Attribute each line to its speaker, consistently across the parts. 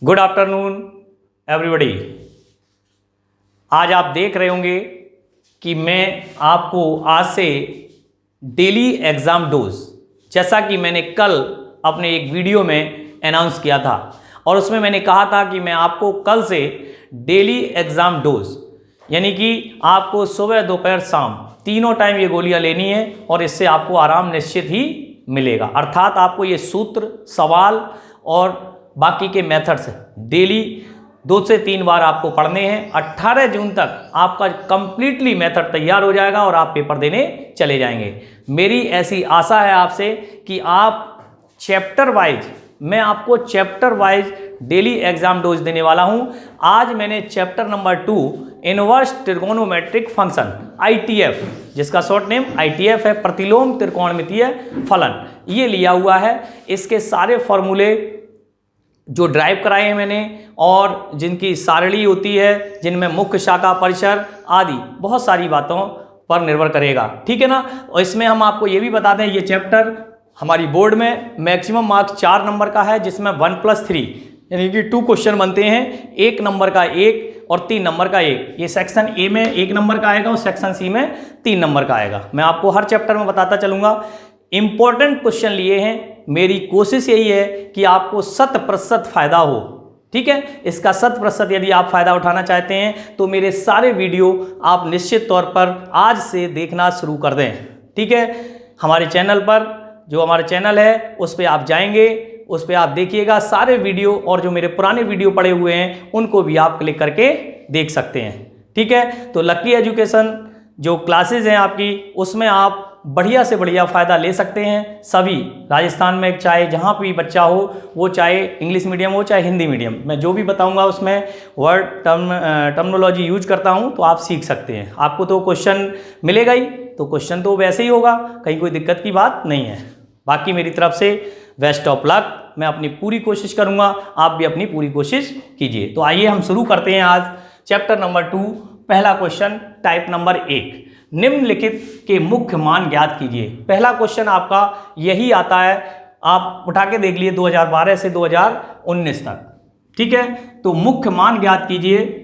Speaker 1: Good afternoon everybody. आज आप देख रहे होंगे कि मैं आपको आज से डेली एग्ज़ाम डोज, जैसा कि मैंने कल अपने एक वीडियो में अनाउंस किया था और उसमें मैंने कहा था कि मैं आपको कल से डेली एग्ज़ाम डोज यानी कि आपको सुबह दोपहर शाम तीनों टाइम ये गोलियां लेनी है और इससे आपको आराम निश्चित ही मिलेगा। अर्थात आपको ये सूत्र, सवाल और बाकी के मेथड्स डेली 2 से 3 बार आपको पढ़ने हैं। 18 जून तक आपका कंप्लीटली मेथड तैयार हो जाएगा और आप पेपर देने चले जाएंगे। मेरी ऐसी आशा है आपसे कि आप चैप्टर वाइज, मैं आपको chapter wise daily exam dose देने वाला हूं। आज मैंने chapter number 2 inverse trigonometric function ITF, जिसका शॉर्ट नेम ITF है, प्रतिलोम त्रिकोणमितीय फलन, ये लिया हुआ है। इसके सारे फॉर्मूले जो ड्राइव कराए हैं मैंने और जिनकी सारणी होती है, जिनमें मुख्य शाखा परिसर आदि बहुत सारी बातों पर निर्भर करेगा, ठीक है ना। और इसमें हम आपको ये भी बता दें, ये चैप्टर हमारी बोर्ड में मैक्सिमम मार्क्स 4 नंबर का है, जिसमें 1+3 यानी कि 2 क्वेश्चन बनते हैं। 1 नंबर का 1 और 3 नंबर का 1। ये सेक्शन ए में 1 नंबर का आएगा और सेक्शन सी में 3 नंबर का आएगा। मैं आपको हर चैप्टर में बताता चलूँगा। इंपॉर्टेंट क्वेश्चन लिए हैं। मेरी कोशिश यही है कि आपको 100% फायदा हो, ठीक है। इसका 100% यदि आप फायदा उठाना चाहते हैं तो मेरे सारे वीडियो आप निश्चित तौर पर आज से देखना शुरू कर दें, ठीक है। हमारे चैनल पर, जो हमारा चैनल है उस पर आप जाएंगे, उस पर आप देखिएगा सारे वीडियो, और जो मेरे पुराने वीडियो पड़े हुए हैं उनको भी आप क्लिक करके देख सकते हैं, ठीक है। तो लकी एजुकेशन जो क्लासेज हैं आपकी, उसमें आप बढ़िया से बढ़िया फ़ायदा ले सकते हैं। सभी राजस्थान में चाहे जहाँ भी बच्चा हो, वो चाहे इंग्लिश मीडियम हो चाहे हिंदी मीडियम, मैं जो भी बताऊंगा उसमें वर्ड टर्मिनोलॉजी यूज करता हूँ तो आप सीख सकते हैं। आपको तो क्वेश्चन मिलेगा ही, तो क्वेश्चन तो वैसे ही होगा, कहीं कोई दिक्कत की बात नहीं है। बाकी मेरी तरफ से बेस्ट ऑफ लक। मैं अपनी पूरी कोशिश करूँगा, आप भी अपनी पूरी कोशिश कीजिए। तो आइए हम शुरू करते हैं आज चैप्टर नंबर 2। पहला क्वेश्चन टाइप नंबर 1, निम्नलिखित के मुख्य मान ज्ञात कीजिए। पहला क्वेश्चन आपका यही आता है, आप उठा के देख लिए 2012 से 2019 तक, ठीक है। तो मुख्य मान ज्ञात कीजिए।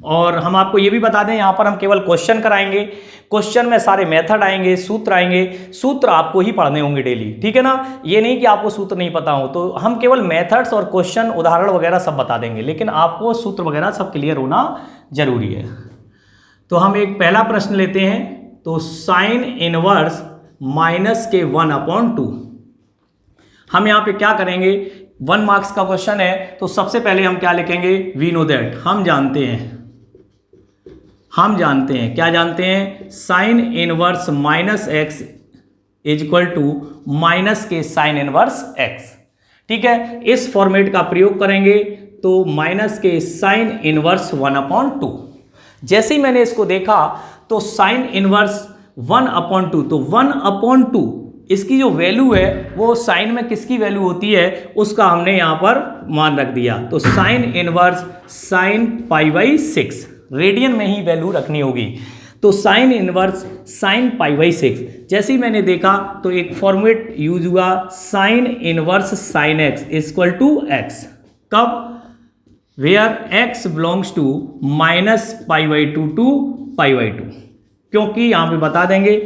Speaker 1: और हम आपको ये भी बता दें, यहाँ पर हम केवल क्वेश्चन कराएंगे। क्वेश्चन में सारे मेथड आएंगे, सूत्र आएंगे। सूत्र आपको ही पढ़ने होंगे डेली, ठीक है ना। ये नहीं कि आपको सूत्र नहीं पता हो, तो हम केवल मेथड्स और क्वेश्चन, उदाहरण वगैरह सब बता देंगे, लेकिन आपको सूत्र वगैरह सब क्लियर होना जरूरी है। तो हम एक पहला प्रश्न लेते हैं। तो साइन इनवर्स माइनस के 1/2। हम यहाँ पे क्या करेंगे, 1 मार्क्स का क्वेश्चन है, तो सबसे पहले हम क्या लिखेंगे, वी नो दैट, हम जानते हैं क्या जानते हैं, sine inverse minus x is equal to minus के साइन इनवर्स एक्स, ठीक है। इस फॉर्मेट का प्रयोग करेंगे तो माइनस के साइन इनवर्स 1/2। जैसे ही मैंने इसको देखा तो साइन इनवर्स 1/2, तो 1/2 इसकी जो वैल्यू है वो साइन में किसकी वैल्यू होती है उसका हमने यहाँ पर मान रख दिया। तो साइन इनवर्स साइन π/6, रेडियन में ही वैल्यू रखनी होगी। तो साइन इनवर्स साइन π/6 जैसे ही मैंने देखा तो एक फॉर्मेट यूज हुआ, sine inverse sine x equal to x। कब, where x belongs to -π/2 to π/2। क्योंकि यहाँ पे बता देंगे,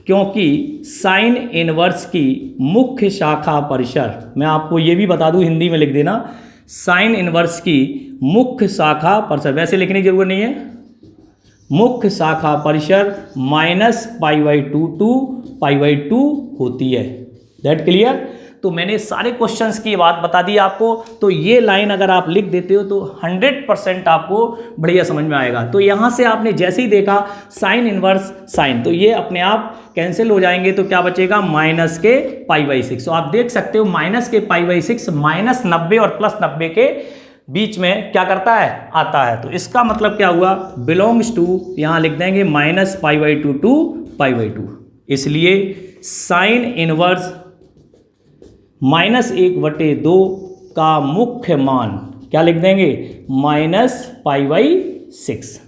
Speaker 1: क्योंकि साइन इनवर्स की मुख्य शाखा परिसर, मैं आपको ये भी बता दूं, हिंदी में लिख देना, साइन इनवर्स की मुख्य शाखा परिसर, वैसे लिखने की जरूरत नहीं है, मुख्य शाखा परिसर -π/2 टू π/2 होती है। That clear. तो मैंने सारे क्वेश्चंस की बात बता दी आपको। तो ये लाइन अगर आप लिख देते हो तो 100% आपको बढ़िया समझ में आएगा। तो यहाँ से आपने जैसे ही देखा साइन इनवर्स साइन, तो ये अपने आप कैंसिल हो जाएंगे, तो क्या बचेगा, माइनस के π/6। तो आप देख सकते हो माइनस के π/6 -90 और +90 के बीच में क्या करता है, आता है। तो इसका मतलब क्या हुआ, बिलोंग्स टू, यहाँ लिख देंगे -π/2 टू π/2। इसलिए साइन इनवर्स -1/2 का मुख्य मान क्या लिख देंगे, -π/6।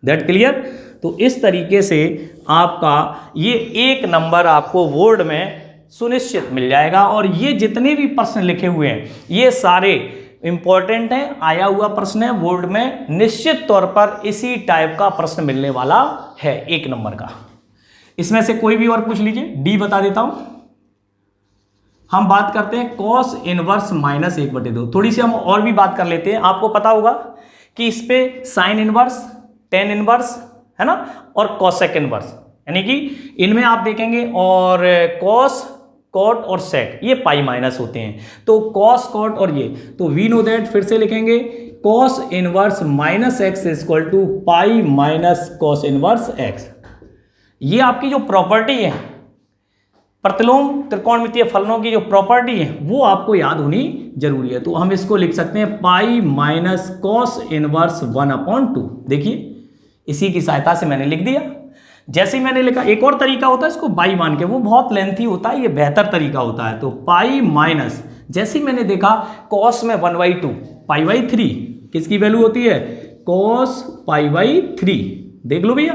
Speaker 1: That clear. तो इस तरीके से आपका ये 1 नंबर आपको बोर्ड में सुनिश्चित मिल जाएगा। और ये जितने भी प्रश्न लिखे हुए हैं ये सारे इंपॉर्टेंट है, आया हुआ प्रश्न है बोर्ड में, निश्चित तौर पर इसी टाइप का प्रश्न मिलने वाला है 1 नंबर का। इसमें से कोई भी और पूछ लीजिए। डी बता देता हूं, हम बात करते हैं कॉस इनवर्स माइनस 1/2। थोड़ी सी हम और भी बात कर लेते हैं। आपको पता होगा कि इस पे साइन इनवर्स, टेन इनवर्स है ना, और कॉसेक इनवर्स, यानी कि इनमें आप देखेंगे और कॉस, कॉट और सेक ये पाई माइनस होते हैं। तो कॉस, कॉट और ये, तो वी नो दैट, फिर से लिखेंगे cos inverse minus x equal to pi minus cos inverse x. ये आपकी जो प्रॉपर्टी है प्रतिलोम त्रिकोणमितीय फलनों की जो प्रॉपर्टी है वो आपको याद होनी जरूरी है। तो हम इसको लिख सकते हैं पाई माइनस कॉस इनवर्स 1/2। देखिए इसी की सहायता से मैंने लिख दिया। जैसे ही मैंने लिखा, एक और तरीका होता है इसको बाई मान के, वो बहुत लेंथी होता है, ये बेहतर तरीका होता है। तो पाई माइनस, जैसे ही मैंने देखा कॉस में 1/2, पाई बाई 3 किसकी वैल्यू होती है, कॉस पाई बाई 3। देख लो भैया,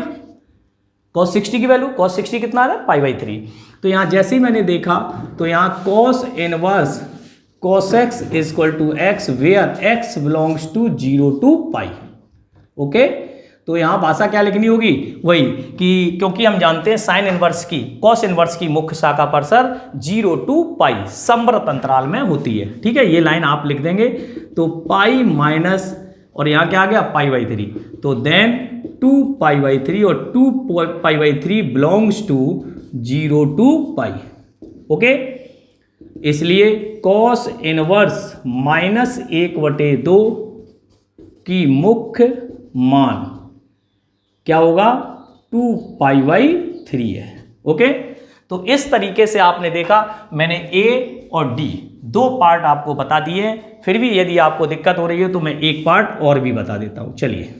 Speaker 1: कॉस 60 की वैल्यू, कॉस 60 कितना है, पाई बाई 3। तो यहां जैसे ही मैंने देखा तो यहां cos inverse cos x equal to x where x belongs to 0 to pi. Okay, तो यहां भाषा क्या लिखनी होगी, वही कि क्योंकि हम जानते हैं साइन इनवर्स की, कॉस इनवर्स की मुख्य शाखा पर सर 0 to पाई समवर्त अंतराल में होती है। ठीक है, ये लाइन आप लिख देंगे। तो पाई माइनस, और यहां क्या आ गया, पाई बाई 3। तो देन 2 पाई बाई 3 और 2 pi by 3 belongs to 0 to pi. Okay, इसलिए कॉस इनवर्स माइनस 1/2 की मुख्य मान क्या होगा, 2 पाई बाई 3 है। ओके, तो इस तरीके से आपने देखा, मैंने ए और डी 2 पार्ट आपको बता दिए। फिर भी यदि आपको दिक्कत हो रही है तो मैं एक पार्ट और भी बता देता हूं। चलिए,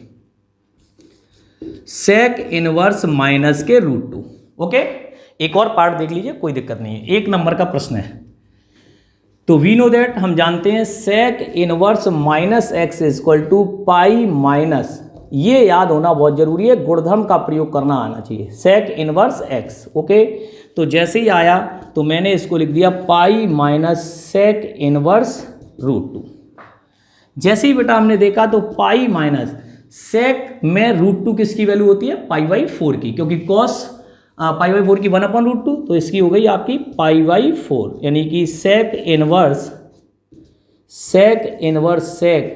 Speaker 1: सेक इनवर्स माइनस के √2। ओके, एक और पार्ट देख लीजिए, कोई दिक्कत नहीं है, 1 नंबर का प्रश्न है। तो वी नो दैट, हम जानते हैं sec inverse minus x equal to pi minus, ये याद होना बहुत जरूरी है, गुणधर्म का प्रयोग करना आना चाहिए, सेक इनवर्स एक्स। ओके, तो जैसे ही आया तो मैंने इसको लिख दिया पाई माइनस सेक इनवर्स √2। जैसे ही बेटा हमने देखा तो पाई माइनस सेक में √2 किसकी वैल्यू होती है, पाई बाई 4 की, क्योंकि कॉस पाई बाई 4 की 1/√2, तो इसकी हो गई आपकी पाई बाई 4, यानी कि सेक इनवर्स सेक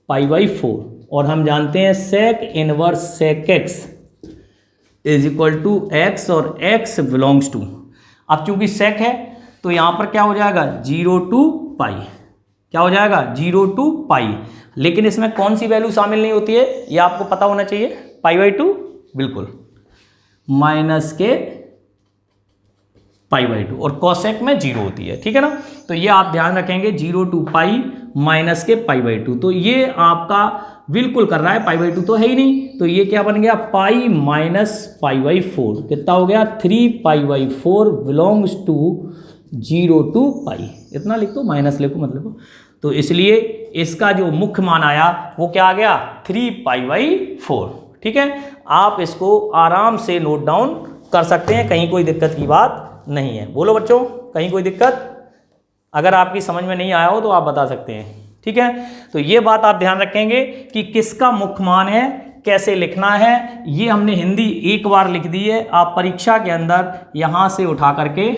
Speaker 1: पाई बाई 4। और हम जानते हैं sec inverse sec x is equal to x और एक्स बिलोंग्स टू, अब चूंकि सेक है तो यहां पर क्या हो जाएगा, 0 to पाई, क्या हो जाएगा, 0 to पाई। लेकिन इसमें कौन सी वैल्यू शामिल नहीं होती है, ये आपको पता होना चाहिए, पाई बाई 2, बिल्कुल, माइनस के पाई बाई 2, और कॉसेक में 0 होती है। ठीक है ना, तो ये आप ध्यान रखेंगे, 0 to पाई माइनस के पाई बाई 2। तो ये आपका बिल्कुल कर रहा है, पाई बाई 2 तो है ही नहीं, तो ये क्या बन गया, पाई माइनस पाई बाई 4, कितना हो गया, 3 pi by 4 belongs to 0 to pi. इतना लिख दो, माइनस लिखो मतलब। तो इसलिए इसका जो मुख्य मान आया वो क्या आ गया, 3 पाई बाई 4। ठीक है, आप इसको आराम से नोट डाउन कर सकते हैं, कहीं कोई दिक्कत की बात नहीं है। बोलो बच्चों, कहीं कोई दिक्कत, अगर आपकी समझ में नहीं आया हो तो आप बता सकते हैं। ठीक है, तो ये बात आप ध्यान रखेंगे कि किसका मुख्य मान है, कैसे लिखना है। ये हमने हिंदी एक बार लिख दी है, आप परीक्षा के अंदर यहाँ से उठा करके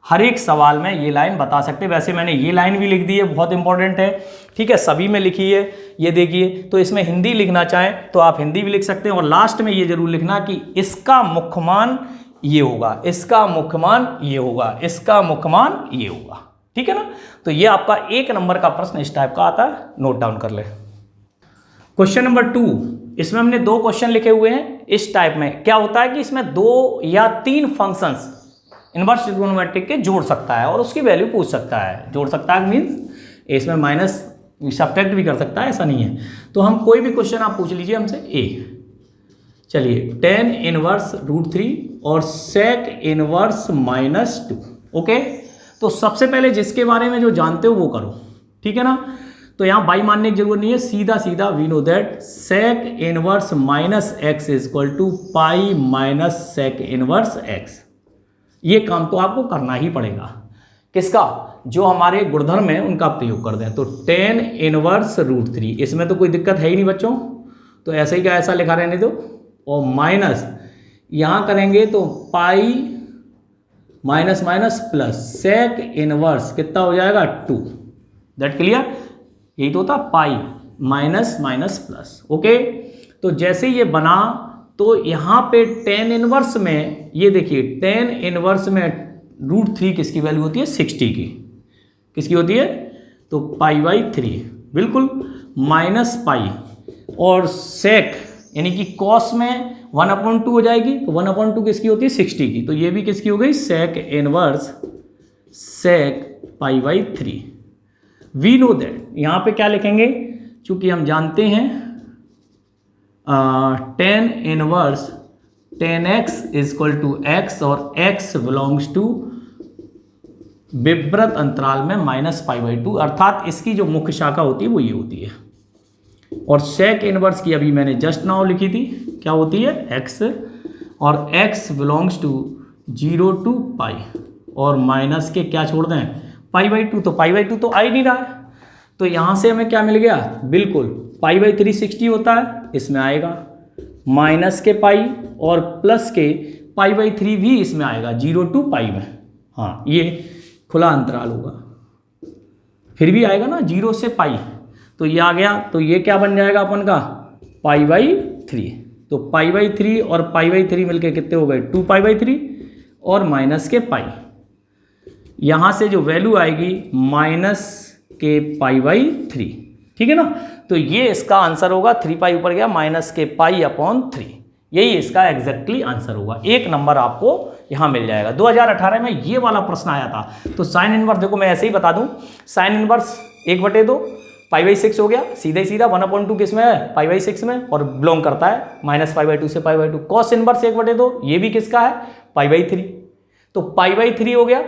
Speaker 1: हर एक सवाल में ये लाइन बता सकते हैं। वैसे मैंने ये लाइन भी लिख दी है, बहुत इंपॉर्टेंट है। ठीक है, सभी में लिखी है, ये देखिए। तो इसमें हिंदी लिखना चाहें तो आप हिंदी भी लिख सकते हैं, और लास्ट में ये जरूर लिखना कि इसका मुख्य मान ये होगा, इसका मुख्य मान ये होगा, इसका मुख्य मान ये होगा। ठीक है ना, तो ये आपका 1 नंबर का प्रश्न इस टाइप का आता है, नोट डाउन कर ले। क्वेश्चन नंबर 2, इसमें हमने 2 क्वेश्चन लिखे हुए हैं। इस टाइप में क्या होता है कि इसमें 2 या 3 फंक्शंस इनवर्स ट्रिग्नोमेट्रिक के जोड़ सकता है और उसकी वैल्यू पूछ सकता है। जोड़ सकता है मीन्स इसमें माइनस सब्ट्रैक्ट भी कर सकता है, ऐसा नहीं है। तो हम कोई भी क्वेश्चन आप पूछ लीजिए हमसे। ए, चलिए, tan इनवर्स √3 और sec इनवर्स -2। ओके, तो सबसे पहले जिसके बारे में जो जानते हो वो करो। ठीक है ना, तो यहाँ बाई मानने की जरूरत नहीं है, सीधा सीधा we know that sec inverse -x equal to pi minus sec inverse x। ये काम तो आपको करना ही पड़ेगा, किसका, जो हमारे गुणधर्म है उनका प्रयोग कर दें। तो tan इनवर्स √3, इसमें तो कोई दिक्कत है ही नहीं बच्चों, तो ऐसे ही का ऐसा लिखा रहने दो, और माइनस यहाँ करेंगे तो pi minus minus plus sec inverse कितना हो जाएगा 2, दैट क्लियर, यही तो होता pi minus minus plus. Okay, तो जैसे ये बना तो यहाँ पे tan इनवर्स में ये देखिए tan इनवर्स में √3 किसकी वैल्यू होती है 60 की, किसकी होती है, तो π/3 बिल्कुल, माइनस पाई, और सेक यानी कि कॉस में 1/2 हो जाएगी, तो 1/2 किसकी होती है 60 की, तो ये भी किसकी हो गई sec inverse sec π/3। We know that, यहाँ पे क्या लिखेंगे, चूंकि हम जानते हैं tan inverse tan x = x और x बिलोंग्स टू विव्रत अंतराल में -π/2, अर्थात इसकी जो मुख्य शाखा होती है वो ये होती है। और सेक इनवर्स की अभी मैंने जस्ट नाउ लिखी थी, क्या होती है x, और x बिलोंग्स टू 0 to π, और माइनस के क्या छोड़ दें π/2, तो π/2 तो आ ही नहीं रहा है, तो यहाँ से हमें क्या मिल गया, बिल्कुल π/3 60 होता है, इसमें आएगा माइनस के पाई और प्लस के π/3 भी इसमें आएगा 0 to π में, हाँ ये खुला अंतराल होगा, फिर भी आएगा ना 0 से π, तो ये आ गया, तो ये क्या बन जाएगा अपन का π/3, तो π/3 और π/3 मिलके कितने हो गए 2π/3 और माइनस के पाई, यहाँ से जो वैल्यू आएगी माइनस के π/3, ठीक है ना, तो ये इसका आंसर होगा, 3π ऊपर गया माइनस के π/3, यही इसका एग्जैक्टली आंसर होगा। 1 नंबर आपको यहाँ मिल जाएगा। 2018 में ये वाला प्रश्न आया था। तो साइन इनवर्स देखो मैं ऐसे ही बता दूं, साइन इनवर्स 1/2 π/6 हो गया, सीधे सीधा 1/2 किस में है π/6 में, और बिलोंग करता है -π/2 से π/2। कॉस इनवर्स 1/2 ये भी किसका है π/3, तो π/3 हो गया।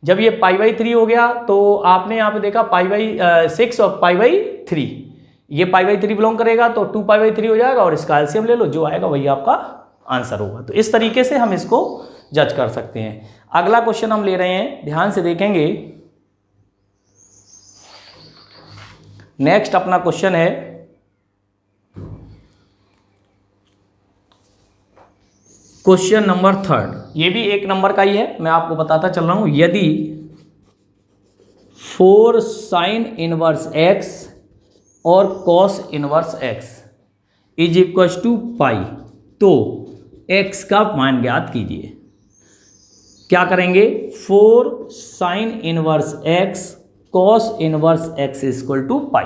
Speaker 1: जब ये π/3 हो गया तो आपने यहाँ पे देखा π/6 और π/3, ये π/3 बिलोंग करेगा तो 2π/3 हो जाएगा, और इसका एलसीएम ले लो, जो आएगा वही आपका आंसर होगा। तो इस तरीके से हम इसको जज कर सकते हैं। अगला क्वेश्चन हम ले रहे हैं, ध्यान से देखेंगे। नेक्स्ट अपना क्वेश्चन है क्वेश्चन नंबर 3, ये भी 1 नंबर का ही है, मैं आपको बताता चल रहा हूं। यदि 4 साइन इनवर्स x और कॉस इनवर्स x = π, तो x का मान ज्ञात कीजिए। क्या करेंगे, 4 sign inverse x cos inverse x = π।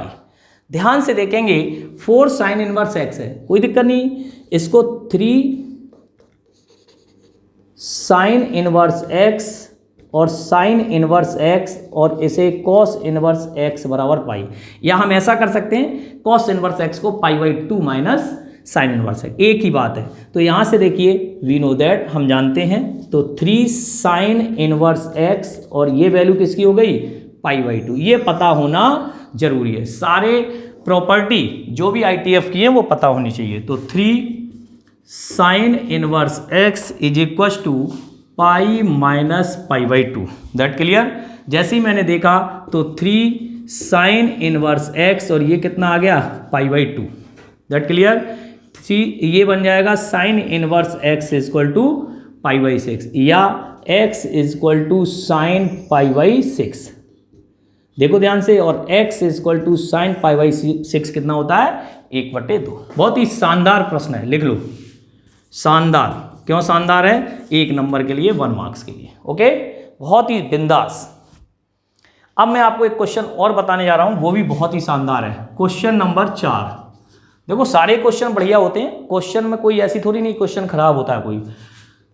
Speaker 1: ध्यान से देखेंगे 4 साइन इनवर्स x है, कोई दिक्कत नहीं, इसको 3 साइन इनवर्स x और साइन इनवर्स x और इसे कॉस इनवर्स x बराबर π, या हम ऐसा कर सकते हैं कॉस इनवर्स x को π/2 माइनस साइन इनवर्स x, एक ही बात है। तो यहां से देखिए वी नो दैट, हम जानते हैं, तो 3 साइन इनवर्स x और ये वैल्यू किसकी हो गई π/2, ये पता होना जरूरी है। सारे प्रॉपर्टी जो भी ITF की है वो पता होनी चाहिए। तो 3 sine inverse x = π minus π/2, that clear. जैसे ही मैंने देखा तो 3 साइन इनवर्स x और ये कितना आ गया π/2, दैट क्लियर। ये बन जाएगा साइन इनवर्स x = π/6 या x = साइन π/6, देखो ध्यान से, और x = साइन π/6 कितना होता है 1/2। बहुत ही शानदार प्रश्न है, लिख लो शानदार। क्यों शानदार है, 1 नंबर के लिए 1 मार्क्स के लिए, ओके, बहुत ही बिंदास। अब मैं आपको एक क्वेश्चन और बताने जा रहा हूं, वो भी बहुत ही शानदार है। क्वेश्चन नंबर 4, देखो सारे क्वेश्चन बढ़िया होते हैं, क्वेश्चन में कोई ऐसी थोड़ी नहीं क्वेश्चन खराब होता है कोई।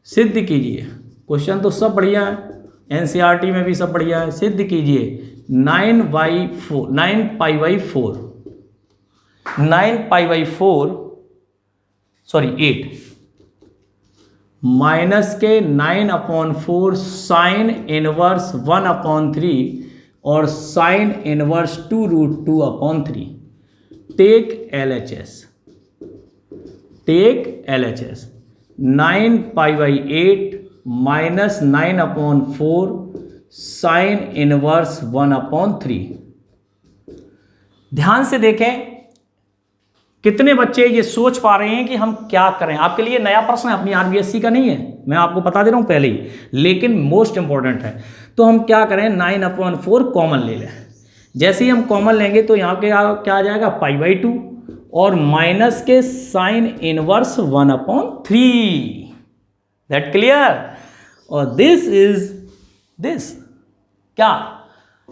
Speaker 1: सिद्ध कीजिए, क्वेश्चन तो सब बढ़िया है, NCERT में भी सब बढ़िया है। सिद्ध कीजिए 8 माइनस के 9/4 साइन इनवर्स 1/3 और sine inverse 2√2/3। Take LHS, 9π/8 minus 9/4 sine inverse 1/3। ध्यान से देखें कितने बच्चे ये सोच पा रहे हैं कि हम क्या करें। आपके लिए नया प्रश्न है, अपनी आरबीएससी का नहीं है, मैं आपको बता दे रहा हूं पहले ही, लेकिन मोस्ट इंपॉर्टेंट है। तो हम क्या करें, 9/4 कॉमन ले लें। जैसे ही हम कॉमन लेंगे तो यहाँ के क्या आ जाएगा, π/2 और माइनस के साइन इनवर्स 1/3। That clear. और दिस इज दिस, क्या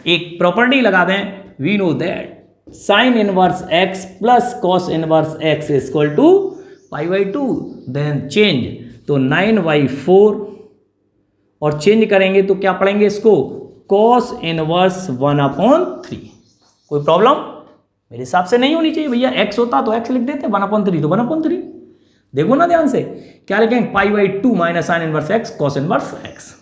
Speaker 1: एक प्रॉपर्टी लगा दें, we know that sine inverse x plus cos inverse x is equal to π/2। Then change, तो 9/4 और चेंज करेंगे तो क्या पढ़ेंगे इसको, कॉस इनवर्स 1/3। कोई प्रॉब्लम मेरे हिसाब से नहीं होनी चाहिए भैया। x होता तो x लिख देते, 1/3 तो 1/3। देखो ना ध्यान से, क्या लिखेंगे, π/2 minus sine inverse x cos inverse x।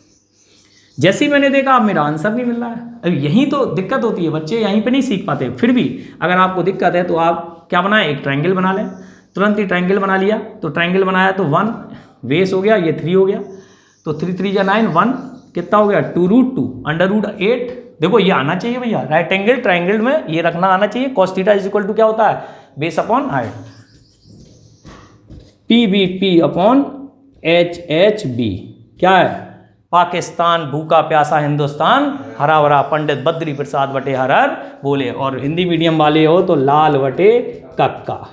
Speaker 1: जैसे ही मैंने देखा अब मेरा आंसर नहीं मिल रहा है। अब यही तो दिक्कत होती है, बच्चे यहीं पे नहीं सीख पाते। फिर भी अगर आपको दिक्कत है तो आप क्या बनाएं, एक ट्रायंगल बना लें। तुरंत ही ट्रायंगल बना लिया, तो ट्रायंगल बनाया तो 1 बेस हो गया, ये 3 हो गया, तो 3 3 9, 1 कितना हो गया, 2√2 √8। देखो ये आना चाहिए भैया, राइट एंगल ट्रायंगल में ये रखना आना चाहिए। cos theta is equal to क्या होता है, बेस अपॉन हाइट, PBP/HHB। क्या है, पाकिस्तान भूखा प्यासा हिंदुस्तान हरा भरा, पंडित बद्री प्रसाद बटे हरर बोले। और हिंदी मीडियम वाले हो तो लाल बटे कक्का,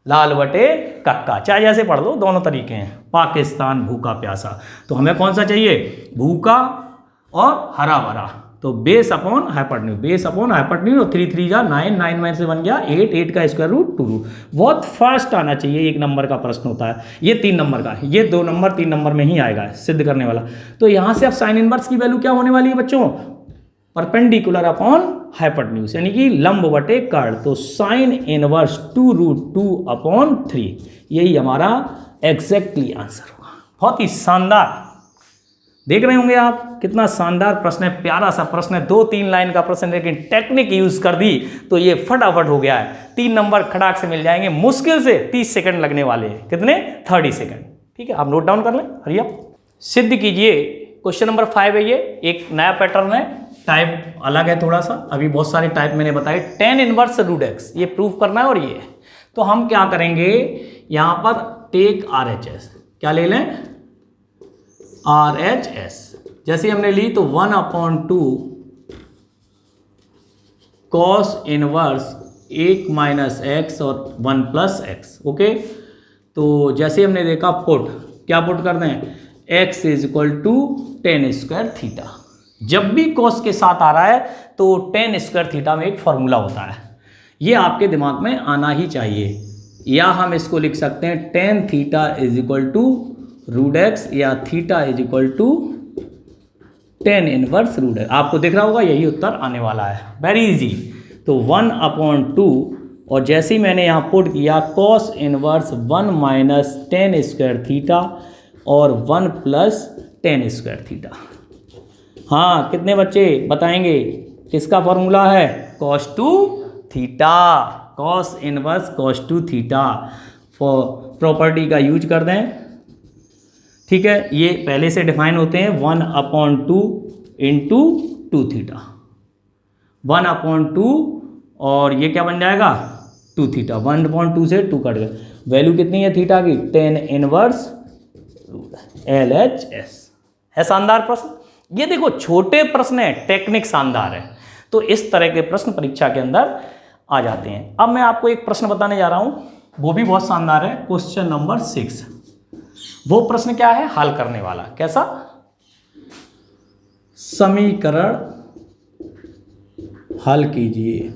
Speaker 1: लाल बटे कक्का, चाहे जैसे पढ़ लो, दोनों तरीके हैं। पाकिस्तान भूखा प्यासा, तो हमें कौन सा चाहिए, भूखा और हरा भरा। तो base upon hypotenuse, base upon hypotenuse, और 3 3 9, 9 में से बन गया 8, 8 का स्क्वायर रूट 2 बहुत फास्ट आना चाहिए। 1 नंबर का प्रश्न होता है, ये 3 नंबर का है, ये 2 नंबर 3 नंबर में ही आएगा सिद्ध करने वाला। तो यहाँ से अब साइन इनवर्स की वैल्यू क्या होने वाली है बच्चों, परपेंडिकुलर अपॉन हाइपोटेन्यूज, यानी कि लंब बटे कर्ण। तो साइन इनवर्स 2√2/3, यही हमारा एग्जैक्टली आंसर होगा। बहुत ही शानदार, देख रहे होंगे आप कितना शानदार प्रश्न है, प्यारा सा प्रश्न है, 2-3 लाइन का प्रश्न, लेकिन टेक्निक यूज कर दी तो ये फटाफट हो गया है। 3 नंबर खड़ाक से मिल जाएंगे, मुश्किल से 30 सेकंड लगने वाले हैं, कितने, 30 सेकंड। ठीक है, आप नोट डाउन कर लें, हरिया सिद्ध कीजिए। क्वेश्चन नंबर 5 है, ये एक नया पैटर्न है, टाइप अलग है थोड़ा सा, अभी बहुत सारे टाइप मैंने बताए। tan इनवर्स √x ये प्रूफ करना है, और ये तो हम क्या करेंगे, यहाँ पर टेक RHS, क्या ले लें, RHS। जैसे हमने ली तो 1/2 cos इनवर्स 1 माइनस एक्स और 1 प्लस एक्स। ओके, तो जैसे हमने देखा पुट, क्या पुट कर दें, x is equal to tan square theta. जब भी cos के साथ आ रहा है तो tan स्क्वायर थीटा में एक फॉर्मूला होता है, ये आपके दिमाग में आना ही चाहिए। या हम इसको लिख सकते हैं tan theta is equal to √x, या theta is equal to tan inverse √x। आपको दिख रहा होगा यही उत्तर आने वाला है, वेरी इजी। तो 1/2, और जैसे ही मैंने यहाँ पुट किया cos inverse 1 minus tan square theta और 1 प्लस tan स्क्वायर थीटा। हाँ, कितने बच्चे बताएंगे किसका फॉर्मूला है, cos 2 theta, cos inverse cos 2 theta. For property का यूज कर दें, ठीक है, ये पहले से डिफाइन होते हैं, 1/2 इंटू 2 थीटा, 1/2 और ये क्या बन जाएगा 2 थीटा, 1/2 से 2 कट गए, वैल्यू कितनी है थीटा की, tan इनवर्स LHS। है शानदार प्रश्न, ये देखो छोटे प्रश्न है, टेक्निक शानदार है, तो इस तरह के प्रश्न परीक्षा के अंदर आ जाते हैं। अब मैं आपको एक प्रश्न बताने जा रहा हूं, वो भी बहुत शानदार है, क्वेश्चन नंबर 6। वो प्रश्न क्या है, हल करने वाला, कैसा, समीकरण हल कीजिए,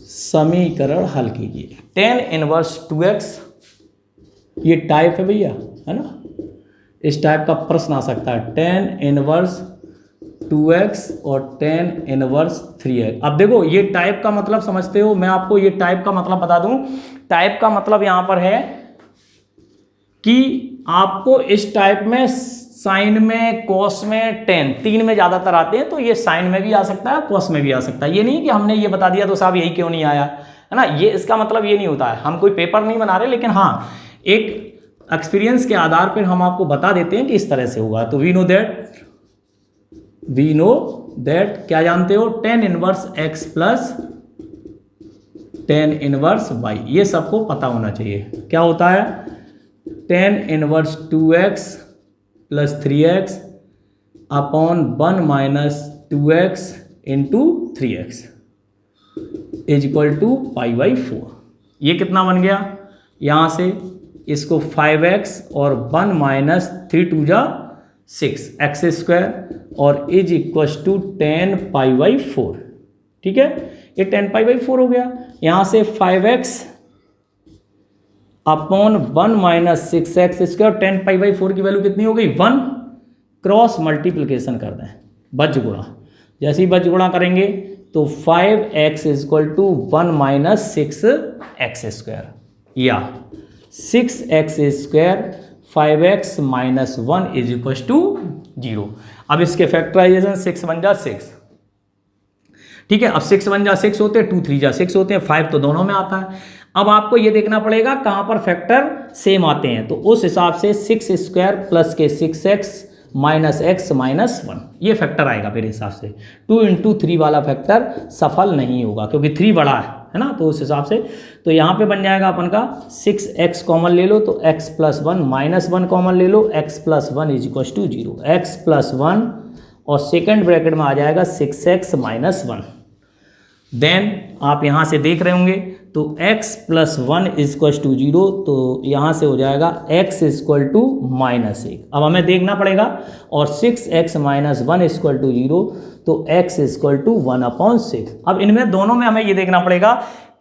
Speaker 1: समीकरण हल कीजिए। tan इनवर्स 2x ये टाइप है भैया, है ना, इस टाइप का प्रश्न आ सकता है, tan इनवर्स 2x और tan इनवर्स 3x। अब देखो ये टाइप का मतलब समझते हो, मैं आपको ये टाइप का मतलब बता दूं। टाइप का मतलब यहां पर है कि आपको इस टाइप में साइन में, कॉस में, tan 3 में ज़्यादातर आते हैं, तो ये साइन में भी आ सकता है, कॉस में भी आ सकता है। ये नहीं कि हमने ये बता दिया तो साहब यही क्यों नहीं आया, है ना, ये इसका मतलब ये नहीं होता है, हम कोई पेपर नहीं बना रहे, लेकिन हाँ एक एक्सपीरियंस के आधार पर हम आपको बता देते हैं कि इस तरह से होगा। तो we know that we know that, क्या जानते हो, tan inverse x plus tan inverse y, ये सबको पता होना चाहिए। क्या होता है, tan inverse 2x plus 3x upon 1 minus 2x into 3x is equal to pi by 4। ये कितना बन गया, यहाँ से इसको 5x और 1 माइनस 3 2 जा 6 एक्स स्क्वायर और is equal to 10 pi by 4। ठीक है, ये 10 पाई बाई 4 हो गया। यहाँ से 5x upon 1 minus 6x square, 10 pi by 4 की वैल्यू कितनी हो गई 1, क्रॉस मल्टीप्लिकेशन कर दें, बज गुणा, जैसे ही बज गुणा करेंगे तो 5x equal to 1 minus 6x square या 6x square 5x minus 1 is equal to 0। अब इसके फैक्टराइजेशन 6 1 जा 6, ठीक है, अब 6 1 जा 6 होते हैं, 2 3 जा 6 होते हैं, 5 तो दोनों में आता है। अब आपको ये देखना पड़ेगा कहाँ पर फैक्टर सेम आते हैं, तो उस हिसाब से 6 स्क्वायर प्लस के 6x माइनस x माइनस 1, ये फैक्टर आएगा मेरे हिसाब से। 2 इंटू 3 वाला फैक्टर सफल नहीं होगा क्योंकि 3 बड़ा है ना, तो उस हिसाब से तो यहाँ पे बन जाएगा अपन का 6x कॉमन ले लो तो x प्लस 1 माइनस 1 कॉमन ले लो, x plus 1 is equal to 0, x plus 1 और सेकेंड ब्रैकेट में आ जाएगा 6x माइनस 1। देन आप यहाँ से देख रहे होंगे तो x प्लस 1 इक्वल टू 0, तो यहाँ से हो जाएगा x इक्वल टू माइनस 1। अब हमें देखना पड़ेगा, और 6x माइनस 1 इक्वल टू 0 तो x इक्वल टू 1/6। अब इनमें दोनों में हमें ये देखना पड़ेगा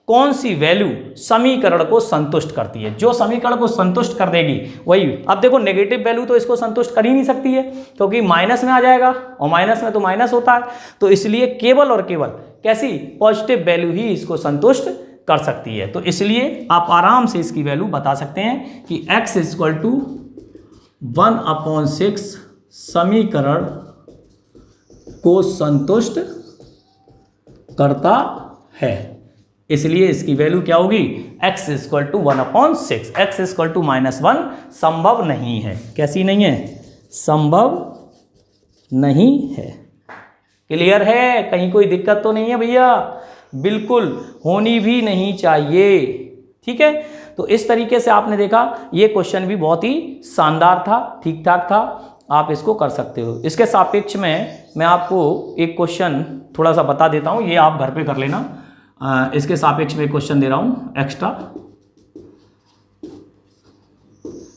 Speaker 1: कौन सी वैल्यू समीकरण को संतुष्ट करती है। जो समीकरण को संतुष्ट कर देगी वही। अब देखो नेगेटिव वैल्यू तो इसको संतुष्ट कर ही नहीं सकती है क्योंकि माइनस में आ जाएगा और माइनस में तो माइनस होता है, तो इसलिए केवल और केवल कैसी पॉजिटिव वैल्यू ही इसको संतुष्ट कर सकती है। तो इसलिए आप आराम से इसकी वैल्यू बता सकते हैं कि x इक्वल टू 1/6 समीकरण को संतुष्ट करता है, इसलिए इसकी वैल्यू क्या होगी, x equal to 1/6। x equal to -1 संभव नहीं है। कैसी नहीं है, संभव नहीं है। क्लियर है, कहीं कोई दिक्कत तो नहीं है भैया, बिल्कुल होनी भी नहीं चाहिए। ठीक है, तो इस तरीके से आपने देखा ये क्वेश्चन भी बहुत ही शानदार था, ठीक ठाक था, आप इसको कर सकते हो। इसके सापेक्ष में मैं आपको एक क्वेश्चन थोड़ा सा बता देता हूँ, ये आप घर पे कर लेना। इसके सापेक्ष में क्वेश्चन दे रहा हूँ एक्स्ट्रा।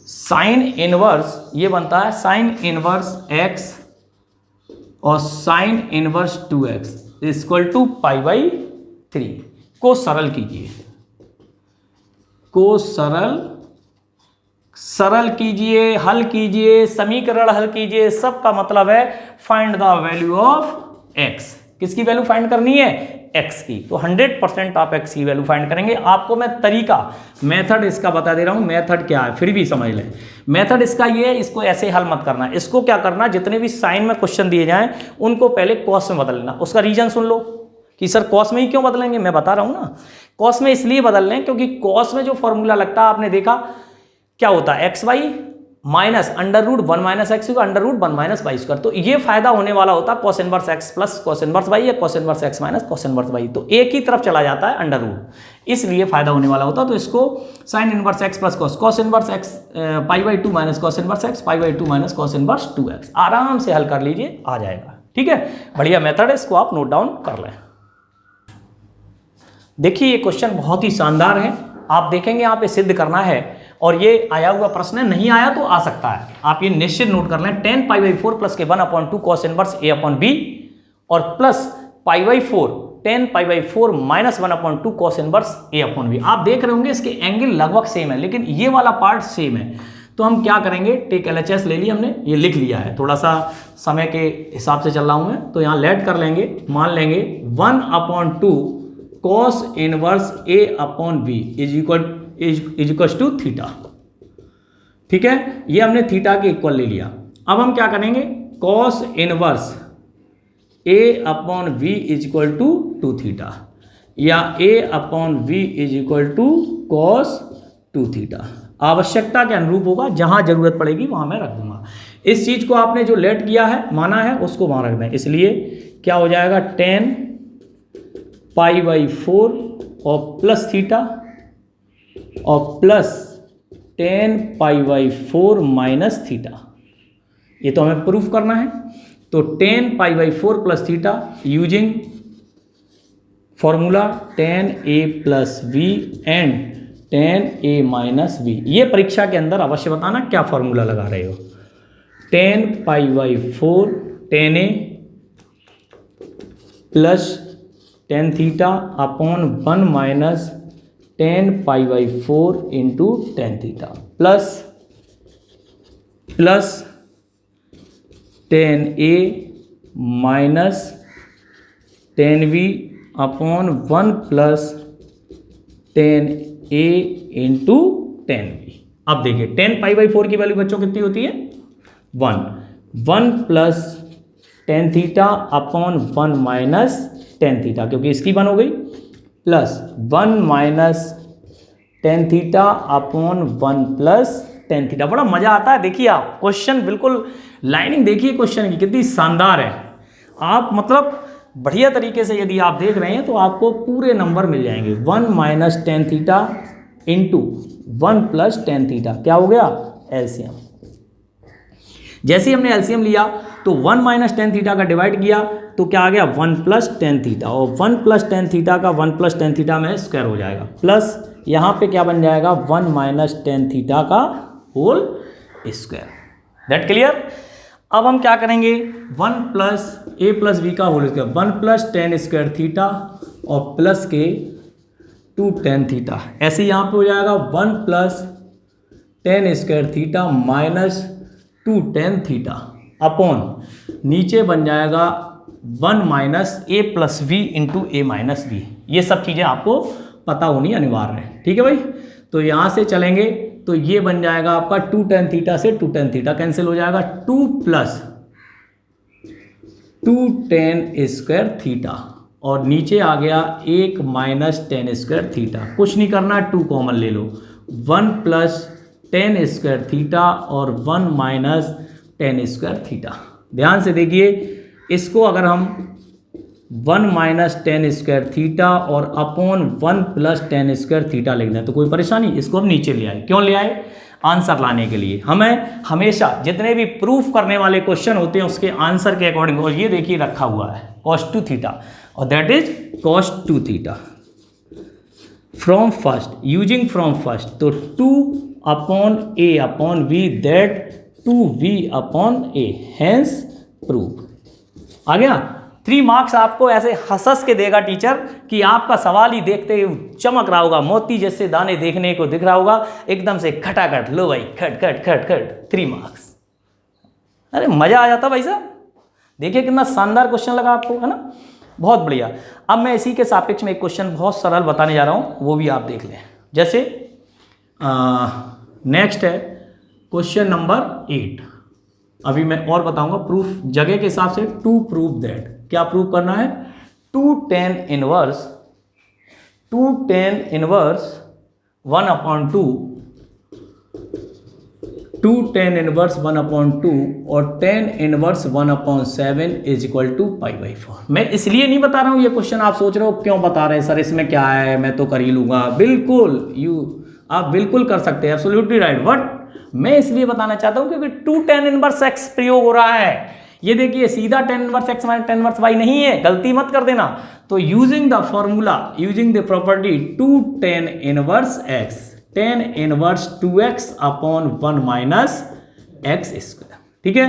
Speaker 1: साइन इनवर्स ये बनता है साइन इनवर्स x और sine inverse 2x equal to π/3 को सरल कीजिए, को सरल कीजिए, हल कीजिए, समीकरण हल कीजिए। सबका मतलब है find the value of x। किसकी वैल्यू फाइंड करनी है, x की। तो 100% आप x की वैल्यू फाइंड करेंगे। आपको मैं तरीका मेथड इसका बता दे रहा हूं। मेथड क्या है फिर भी समझ लें। मेथड इसका ये है, इसको ऐसे हल मत करना। इसको क्या करना, जितने भी साइन में क्वेश्चन दिए जाएं उनको पहले कॉस में बदल लेना। उसका रीजन सुन लो कि सर कॉस में ही क्यों बदलेंगे, मैं बता रहा हूं ना। कॉस में इसलिए बदल लें क्योंकि कॉस में जो फॉर्मूला लगता है आपने देखा क्या होता है, x y minus √1 minus x √1 minus y square. तो ये फायदा होने वाला होता है cos inverse x plus cos inverse y या cos inverse x minus cos inverse y. तो एक ही तरफ चला जाता है अंडर रूट, इसलिए फायदा होने वाला होता है। तो इसको sine inverse x plus cos inverse x π/2 minus cos inverse x π/2 minus cos inverse 2x आराम से हल कर लीजिए, आ जाएगा। ठीक है, बढ़िया मेथड है, इसको आप नोट डाउन कर लें। देखिए ये क्वेश्चन बहुत ही शानदार है, आप देखेंगे यहाँ पे सिद्ध करना है और ये आया हुआ प्रश्न है, नहीं आया तो आ सकता है, आप ये निश्चित नोट कर लें। 10 π/4 प्लस के 1/2 कॉस इनवर्स a/b और plus π/4 10 π/4 minus 1/2 cos inverse a/b। आप देख रहे होंगे इसके एंगल लगभग सेम है लेकिन ये वाला पार्ट सेम है। तो हम क्या करेंगे, टेक LHS ले लिया हमने, ये लिख लिया है, थोड़ा सा समय के हिसाब से चल रहा हूं मैं, तो यहाँ लेट कर लेंगे, मान लेंगे 1/2 cos inverse a/b is equal to theta. ठीक है, ये हमने थीटा के इक्वल ले लिया। अब हम क्या करेंगे, cos inverse a/v is equal to 2 theta या a/v is equal to cos 2 theta. आवश्यकता के अनुरूप होगा, जहां जरूरत पड़ेगी वहां मैं रख दूंगा। इस चीज़ को आपने जो लेट किया है, माना है, उसको वहाँ रख दें। इसलिए क्या हो जाएगा, 10 π/4 और प्लस थीटा और प्लस 10 π/4 माइनस थीटा। ये तो हमें प्रूफ करना है। तो 10 π/4 plus theta using formula 10a plus v and 10a minus v। ये परीक्षा के अंदर अवश्य बताना क्या फॉर्मूला लगा रहे हो। 10 π/4 10a plus 10 theta upon 1 minus 10 π/4 into 10 theta plus 10a minus 10v upon 1 plus 10a into 10v। अब देखिए 10 π/4 की वैल्यू बच्चों कितनी होती है, 1 plus 10 theta upon 1 minus 10 theta, क्योंकि इसकी 1 हो गई, plus 1 minus 10 theta upon 1 plus 10 theta. बड़ा मजा आता है। देखिए आप क्वेश्चन बिल्कुल लाइनिंग देखिए क्वेश्चन की कितनी शानदार है। आप मतलब बढ़िया तरीके से यदि आप देख रहे हैं तो आपको पूरे नंबर मिल जाएंगे। 1 minus 10 theta into 1 plus 10 theta क्या हो गया, एलसीएम। जैसे ही हमने एलसीएम लिया तो 1 माइनस 10 थीटा का डिवाइड किया तो क्या आ गया, 1 प्लस 10 थीटा, और 1 प्लस 10 थीटा का 1 प्लस 10 थीटा में स्क्वायर हो जाएगा, प्लस यहाँ पे क्या बन जाएगा, 1 माइनस 10 थीटा का होल स्क्वायर। That clear. अब हम क्या करेंगे, 1 प्लस a प्लस b का whole square, 1 plus 10 square theta और प्लस के 2 10 थीटा। ऐसे यहाँ पे हो जाएगा 1 plus 10 square theta minus 2 10 theta upon नीचे बन जाएगा 1 minus a plus v into a minus v। ये सब चीज़ें आपको पता होनी अनिवार्य है, ठीक है भाई। तो यहाँ से चलेंगे तो ये बन जाएगा आपका 2 10 थीटा से 2 10 थीटा कैंसिल हो जाएगा, 2 प्लस 2 10 स्क्वायर थीटा और नीचे आ गया 1 माइनस 10 स्क्वायर थीटा। कुछ नहीं करना है, 2 कॉमन ले लो, 1 प्लस 10 स्क्वायर थीटा और 1 माइनस 10 स्क्वायर थीटा। ध्यान से देखिए, इसको अगर हम 1 माइनस 10 स्क्वायर थीटा और अपॉन 1 प्लस 10 स्क्वायर थीटा लिख दें तो कोई परेशानी। इसको हम नीचे ले आए, क्यों ले आए, आंसर लाने के लिए। हमें हमेशा जितने भी प्रूफ करने वाले क्वेश्चन होते हैं उसके आंसर के अकॉर्डिंग, और ये देखिए रखा हुआ है cos 2 थीटा और that is cos 2 theta from first, using from first, तो 2 upon a upon v that 2v upon a, hence proof. आ गया। 3 मार्क्स आपको ऐसे हंस के देगा टीचर कि आपका सवाल ही देखते ही चमक रहा होगा, मोती जैसे दाने देखने को दिख रहा होगा, एकदम से खटाखट, लो भाई खट खट खट खट 3 मार्क्स। अरे मजा आ जाता भाई साहब। देखिए कितना शानदार क्वेश्चन लगा आपको, है ना, बहुत बढ़िया। अब मैं इसी के सापेक्ष में एक क्वेश्चन बहुत सरल बताने जा रहा हूँ, वो भी आप देख लें। जैसे नेक्स्ट है क्वेश्चन नंबर 8। अभी मैं और बताऊंगा प्रूफ जगह के हिसाब से। टू प्रूव दैट, क्या प्रूव करना है, 2 tan इनवर्स 1/2, 2 tan इनवर्स 1/2 और tan inverse 1/7 is equal to π/4। मैं इसलिए नहीं बता रहा हूँ ये क्वेश्चन, आप सोच रहे हो क्यों बता रहे हैं सर, इसमें क्या है, मैं तो कर ही लूंगा। बिल्कुल, आप बिल्कुल कर सकते हैं, एब्सोल्युटली राइट। बट मैं इसलिए बताना चाहता हूं क्योंकि 2 tan इनवर्स x प्रयोग हो रहा है। ये देखिए सीधा tan inverse x minus tan inverse y नहीं है, गलती मत कर देना। तो using the formula, using the property 2 tan inverse x, tan inverse 2x upon 1 minus x square, ठीक है।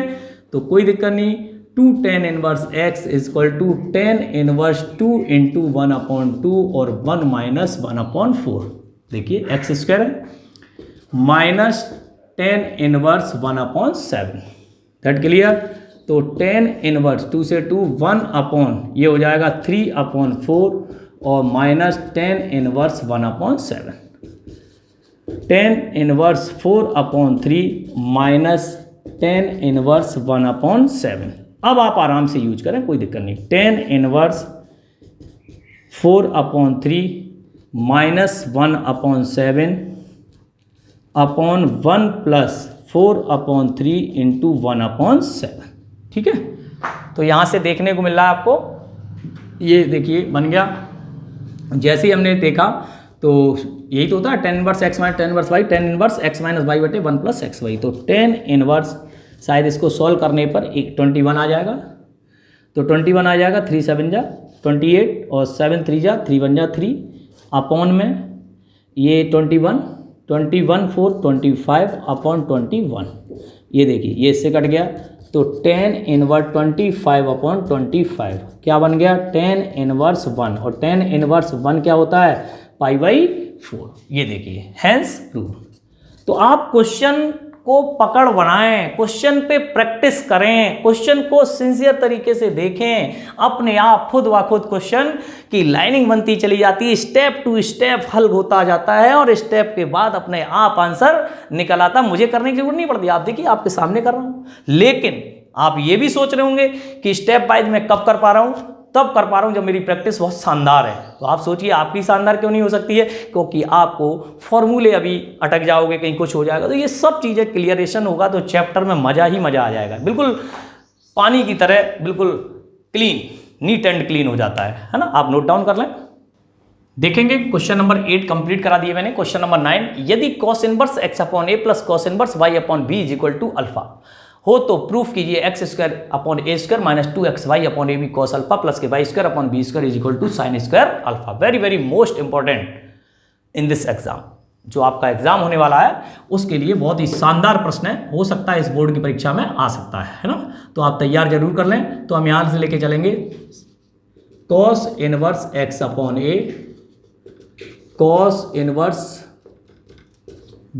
Speaker 1: तो कोई दिक्कत नहीं, 2 tan inverse x is equal to tan inverse 2 into 1/2 और 1 माइनस 1/4। देखिए x स्क्वायर है minus tan inverse 1/7, that clear. तो tan इनवर्स 2 से 2 1 अपॉन, ये हो जाएगा 3/4 और minus tan inverse 1/7, tan inverse 4/3 minus tan inverse 1/7। अब आप आराम से यूज करें, कोई दिक्कत नहीं। tan inverse 4/3 minus 1/7 upon 1 plus 4/3 into 1/7। ठीक है, तो यहाँ से देखने को मिल रहा है आपको, ये देखिए बन गया। जैसे ही हमने देखा तो यही तो होता है tan inverse x minus tan inverse y, tan inverse x minus y बटे 1 प्लस एक्स वाई। तो tan इनवर्स शायद इसको सॉल्व करने पर एक 21 आ जाएगा, तो 21 आ जाएगा, 3 7 जा 28 और 7 3 जा 3 1 जा 3 अपॉन में ये 21 4 25 अपॉन 21। ये देखिए ये इससे कट गया, तो tan इनवर्स 25/25 क्या बन गया, tan इनवर्स 1, और tan इनवर्स 1 क्या होता है, π/4। ये देखिए हैंस प्रूव। तो आप क्वेश्चन को पकड़ बनाएं, क्वेश्चन पे प्रैक्टिस करें, क्वेश्चन को सिंसियर तरीके से देखें, अपने आप खुद व खुद क्वेश्चन की लाइनिंग बनती चली जाती है, स्टेप टू स्टेप हल होता जाता है और स्टेप के बाद अपने आप आंसर निकल आता। मुझे करने की जरूरत नहीं पड़ती, आप देखिए आपके सामने कर रहा हूं। लेकिन आप ये भी सोच रहे होंगे कि स्टेप वाइज मैं कब कर पा रहा हूं, तब कर पा रहा हूं जब मेरी प्रैक्टिस बहुत शानदार है। तो आप सोचिए आपकी शानदार क्यों नहीं हो सकती है, क्योंकि आपको फॉर्मूले अभी अटक जाओगे, कहीं कुछ हो जाएगा। तो ये सब चीज़ें क्लियरेशन होगा तो चैप्टर में मज़ा ही मज़ा आ जाएगा, बिल्कुल पानी की तरह, बिल्कुल क्लीन, नीट एंड क्लीन हो जाता है ना। आप नोट डाउन कर लें। देखेंगे क्वेश्चन नंबर 8 कंप्लीट करा दिए मैंने। क्वेश्चन नंबर 9, यदि cos inverse x/a plus cos inverse y/b is equal to alpha हो तो प्रूफ कीजिए x² minus 2xy/ab cos alpha plus के y² is equal to sine square alpha. Very very most important in this exam, जो आपका exam होने वाला है उसके लिए बहुत ही शानदार प्रश्न है, हो सकता है इस बोर्ड की परीक्षा में आ सकता है ना। तो आप तैयार जरूर कर लें। तो हम यहां से लेके चलेंगे cos inverse x/a cos inverse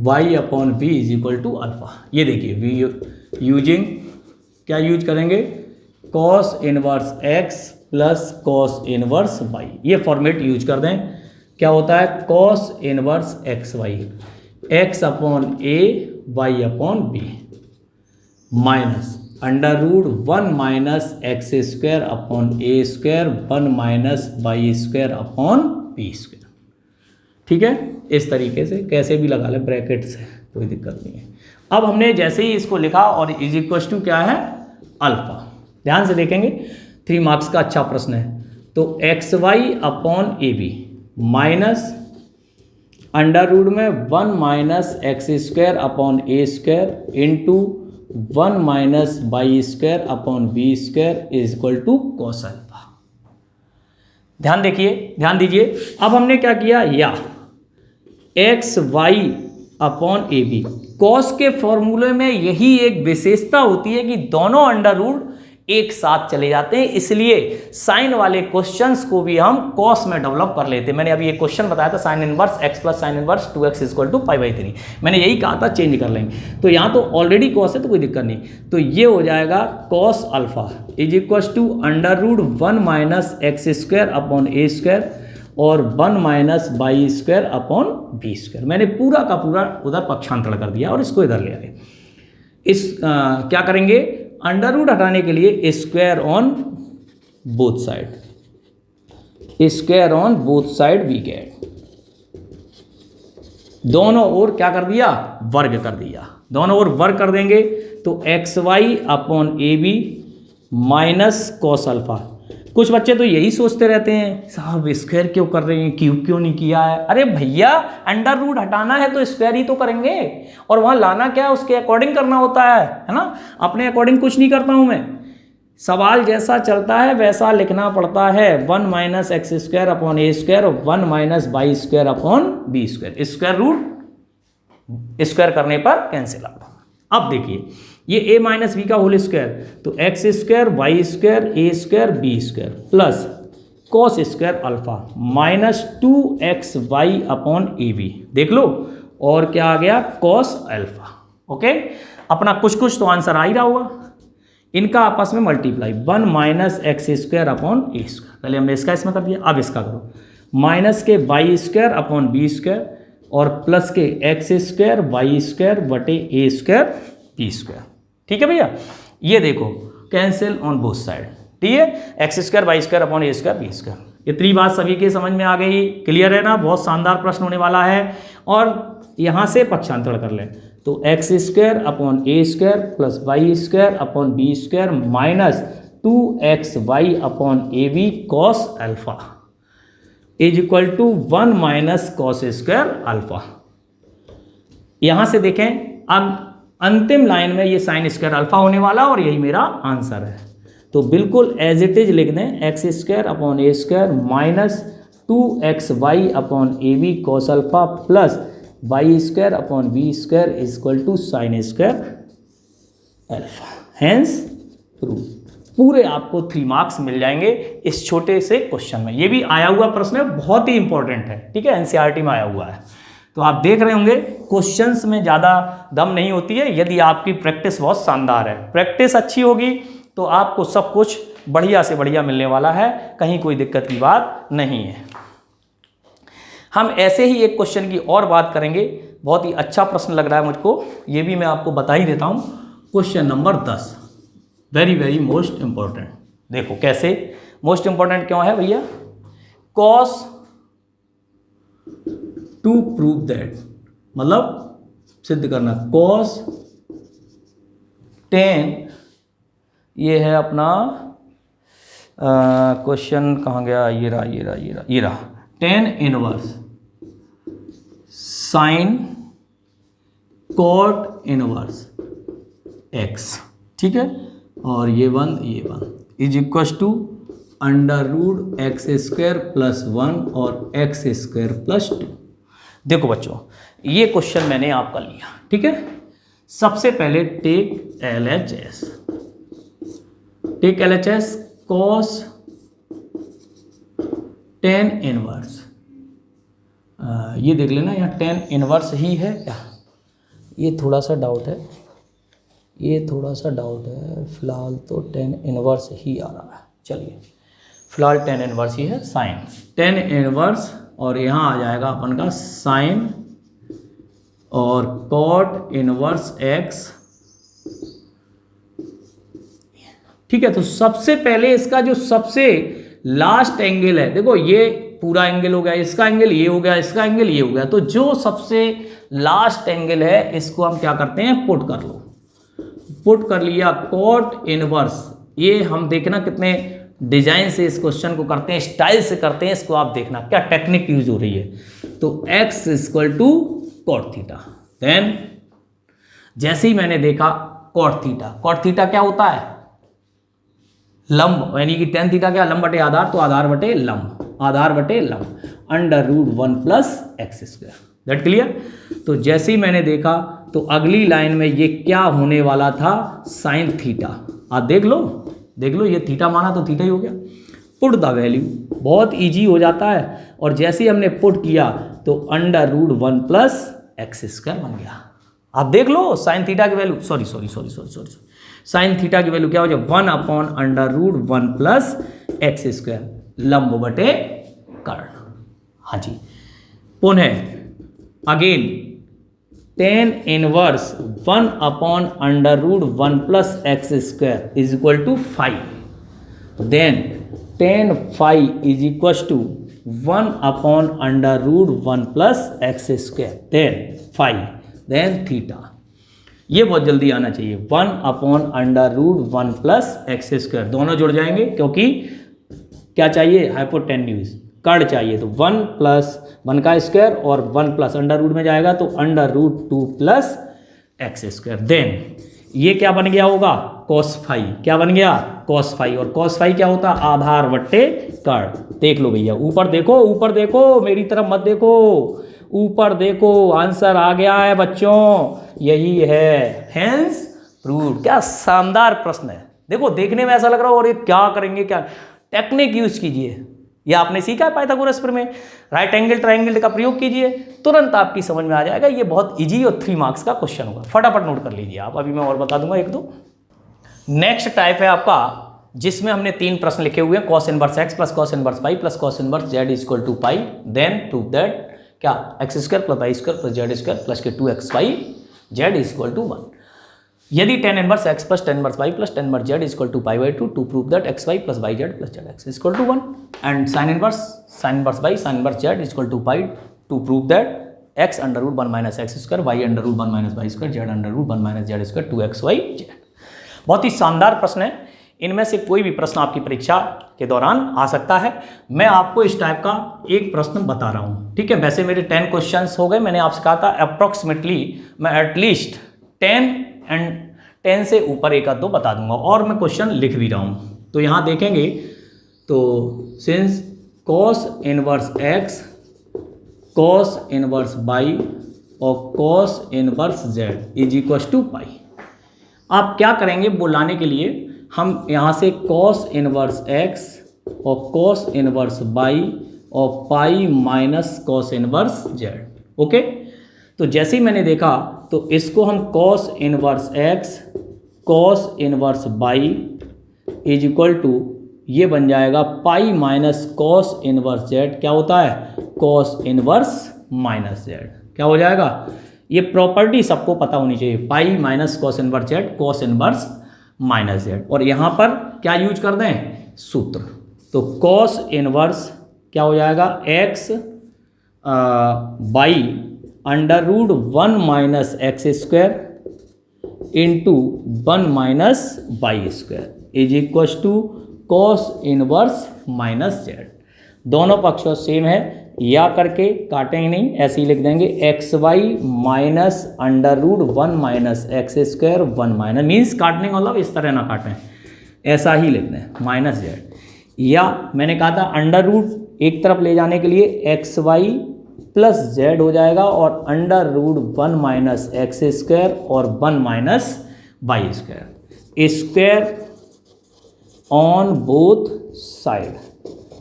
Speaker 1: y/b is equal to alpha. ये देखिए यूजिंग क्या यूज करेंगे, cos inverse x plus cos inverse y, ये फॉर्मेट यूज कर दें। क्या होता है cos inverse xy x/a y/b minus √1 minus x² / a² 1 minus y² / b²। ठीक है, इस तरीके से कैसे भी लगा ले ब्रैकेट से, कोई दिक्कत नहीं है। अब हमने जैसे ही इसको लिखा और इज इक्वल टू क्या है, अल्फा। ध्यान से देखेंगे, 3 मार्क्स का अच्छा प्रश्न है। तो xy/ab माइनस अंडर रूट में 1 minus x² / a² into 1 minus y² / b² is equal to cos alpha. ध्यान देखिए, ध्यान दीजिए। अब हमने क्या किया, या xy/ab कॉस के फॉर्मूले में यही एक विशेषता होती है कि दोनों अंडर रूट एक साथ चले जाते हैं, इसलिए साइन वाले क्वेश्चंस को भी हम कॉस में डेवलप कर लेते हैं। मैंने अभी एक क्वेश्चन बताया था sine inverse x plus sine inverse 2x equal to π/3, मैंने यही कहा था चेंज कर लेंगे। तो यहाँ तो ऑलरेडी कॉस है तो कोई दिक्कत नहीं, तो ये हो जाएगा cos alpha is equal to √1 minus x² / a² और 1 माइनस y² / b²। मैंने पूरा का पूरा उधर पक्षांतर कर दिया और इसको इधर ले आए। इस क्या करेंगे, अंडर रूट हटाने के लिए square on both side, square on both side we get, दोनों ओर क्या कर दिया, वर्ग कर दिया। दोनों ओर वर्ग कर देंगे तो xy/ab माइनस कॉस अल्फा। कुछ बच्चे तो यही सोचते रहते हैं साहब स्क्वायर क्यों कर रहे हैं, क्यूब क्यों नहीं किया है। अरे भैया अंडर रूट हटाना है तो स्क्वायर ही तो करेंगे, और वहां लाना क्या है उसके अकॉर्डिंग करना होता है ना। अपने अकॉर्डिंग कुछ नहीं करता हूं मैं, सवाल जैसा चलता है वैसा लिखना पड़ता है। 1 माइनस x² / a² और 1 minus y² / b²। Square root square करने पर कैंसिल आउट। अब देखिए ये a माइनस बी का होल स्क्वायर, तो x² y² a² b² plus cos square alpha minus 2xy/ab, देख लो, और क्या आ गया कॉस अल्फा। ओके, अपना कुछ कुछ तो आंसर आ ही रहा होगा। इनका आपस में मल्टीप्लाई 1 माइनस x² / a², पहले हमने इसका इसमें कर दिया, अब इसका करो माइनस के y² / b² और प्लस के x² y² बटे a² b²। ठीक है भैया, ये देखो कैंसिल ऑन बोथ साइड, ठीक है, x² y² a² b²। इतनी बात सभी के समझ में आ गई, क्लियर है ना। बहुत शानदार प्रश्न होने वाला है। और यहाँ से पक्षांतर कर लें तो x square upon a square plus y square upon b square minus 2xy upon a b cos alpha is equal to 1 minus cos square alpha. यहां से देखें, अब अंतिम लाइन में ये साइन स्क्वायर अल्फा होने वाला और यही मेरा आंसर है। तो बिल्कुल एज इट इज लिख दें, x square upon a square minus 2xy upon a b cos alpha plus y square upon b square is equal to sine square alpha. Hence prove. पूरे आपको 3 मार्क्स मिल जाएंगे इस छोटे से क्वेश्चन में। ये भी आया हुआ प्रश्न है, बहुत ही इंपॉर्टेंट है, ठीक है, एनसीईआरटी में आया हुआ है। तो आप देख रहे होंगे क्वेश्चंस में ज़्यादा दम नहीं होती है यदि आपकी प्रैक्टिस बहुत शानदार है। प्रैक्टिस अच्छी होगी तो आपको सब कुछ बढ़िया से बढ़िया मिलने वाला है, कहीं कोई दिक्कत की बात नहीं है। हम ऐसे ही एक क्वेश्चन की और बात करेंगे, बहुत ही अच्छा प्रश्न लग रहा है मुझको, ये भी मैं आपको बता ही देता हूँ। Question number 10, very very most important. देखो कैसे मोस्ट इंपॉर्टेंट क्यों है भैया, कॉस टू प्रूव दैट, मतलब सिद्ध करना, कॉस 10, ये है अपना क्वेश्चन, कहाँ गया, ये रहा 10 inverse sine cot inverse x, ठीक है, और ये 1 is equal to under root x square plus 1 और एक्स स्क्वायर प्लस 2। देखो बच्चों, ये क्वेश्चन मैंने आपका लिया, ठीक है। सबसे पहले टेक LHS कॉस 10 इनवर्स, ये देख लेना यहाँ 10 इनवर्स ही है क्या, ये थोड़ा सा डाउट है, फिलहाल तो 10 इनवर्स ही आ रहा है। चलिए फिलहाल 10 इनवर्स ही है, साइन 10 इनवर्स और यहाँ आ जाएगा अपन का साइन और कॉट इनवर्स एक्स, ठीक है। तो सबसे पहले इसका जो सबसे लास्ट एंगल है, देखो ये पूरा एंगल हो गया, इसका एंगल ये हो गया, इसका एंगल ये हो गया, तो जो सबसे लास्ट एंगल है इसको हम क्या करते हैं, पुट कर लो, पुट कर लिया कॉट इनवर्स। ये हम देखना कितने डिजाइन से इस क्वेश्चन को करते हैं, स्टाइल से करते हैं, इसको आप देखना क्या टेक्निक यूज हो रही है। तो x इक्वल टू कॉट थीटा, देन जैसे ही मैंने देखा कॉट थीटा क्या होता है, लंब, यानी कि tan थीटा क्या, लंब बटे आधार, तो आधार बटे लंब under root 1 plus x square, that clear. तो जैसे ही मैंने देखा तो अगली लाइन में ये क्या होने वाला था, साइन थीटा। आप देख लो ये थीटा माना तो थीटा ही हो गया। पुट द वैल्यू, बहुत इजी हो जाता है, और जैसे ही हमने पुट किया तो under root 1 plus x square बन गया। आप देख लो साइन थीटा की वैल्यू, सॉरी साइन थीटा की वैल्यू क्या हो जाए, 1 upon under root 1 plus x square, लंब बटे कर्ण। हाँ जी, पुनः again tan inverse 1 upon under root 1 plus x square is equal to 5, then tan phi is equal to 1 upon under root 1 plus x square, then phi, then theta. ये बहुत जल्दी आना चाहिए, 1 upon under root 1 plus x square, दोनों जुड़ जाएंगे क्योंकि क्या चाहिए, हाइपोटेन्यूज, कर्ण चाहिए, तो 1 प्लस 1 का स्क्वायर और 1 प्लस अंडर रूट में जाएगा तो under root 2 plus x square, then ये क्या बन गया होगा, कॉस फाई, क्या बन गया, कॉस फाई, और कॉस फाई क्या होता है, आधार बट्टे कर्ण। देख लो भैया, ऊपर देखो, मेरी तरफ मत देखो, ऊपर देखो, आंसर आ गया है बच्चों, यही है, हेंस प्रूव्ड। क्या शानदार प्रश्न है, देखो देखने में ऐसा लग रहा हो और ये क्या करेंगे, क्या टेक्निक यूज कीजिए, ये आपने सीखा है पाइथागोरस में, राइट एंगल ट्रायंगल का प्रयोग कीजिए, तुरंत आपकी समझ में आ जाएगा। ये बहुत इजी और 3 मार्क्स का क्वेश्चन होगा, फटाफट नोट कर लीजिए आप, अभी मैं और बता दूंगा 1-2। नेक्स्ट टाइप है आपका, जिसमें हमने 3 प्रश्न लिखे हुए हैं, cos inverse x plus cos inverse pi plus cos inverse z equal to pi, then prove that क्या, x square plus y square plus z square plus के 2xy जेड इक्वल टू 1। यदि tan inverse x plus tan inverse y plus tan inverse z equal to pi by 2 to prove that xy plus yz plus zx equal to 1, and sin inverse y sin inverse z equal to pi to prove that x under root 1 minus x square, y under root 1 minus y square, z under root 1 minus z square 2xy z. बहुत ही शानदार प्रश्न है, इनमें से कोई भी प्रश्न आपकी परीक्षा के दौरान आ सकता है। मैं आपको इस टाइप का एक प्रश्न बता रहा हूँ, ठीक है। वैसे मेरे 10 क्वेश्चंस हो गए, मैंने आपसे कहा था अप्रॉक्सीमेटली मैं एटलीस्ट 10 से ऊपर एक आध दो बता दूंगा, और मैं क्वेश्चन लिख भी रहा हूँ। तो यहाँ देखेंगे तो since cos inverse x, cos inverse y और cos inverse z is equal to pi. आप क्या करेंगे वो लाने के लिए, हम यहाँ से कॉस इनवर्स एक्स और कॉस इनवर्स वाई और pi minus cos inverse z, okay. तो जैसे ही मैंने देखा तो इसको हम cos inverse x cos inverse y is equal to, ये बन जाएगा pi minus cos inverse z. क्या होता है? Cos inverse minus z. क्या हो जाएगा? ये प्रॉपर्टी सबको पता होनी चाहिए, pi minus cos inverse z, cos inverse minus z. और यहाँ पर क्या यूज कर दें? सूत्र। तो कॉस इनवर्स क्या हो जाएगा? X by under root 1 minus x square into 1 minus y square is equal to cos inverse minus z. दोनों पक्षों सेम है, या करके काटेंगे नहीं, ऐसे ही लिख देंगे x y minus under root 1 minus x square 1 minus, means काटने का मतलब इस तरह ना काटें, ऐसा ही लिख दें माइनस जेड। या मैंने कहा था अंडर रूट एक तरफ ले जाने के लिए एक्स वाई प्लस जेड हो जाएगा, और under root 1 minus x square और 1 minus y square, square on both side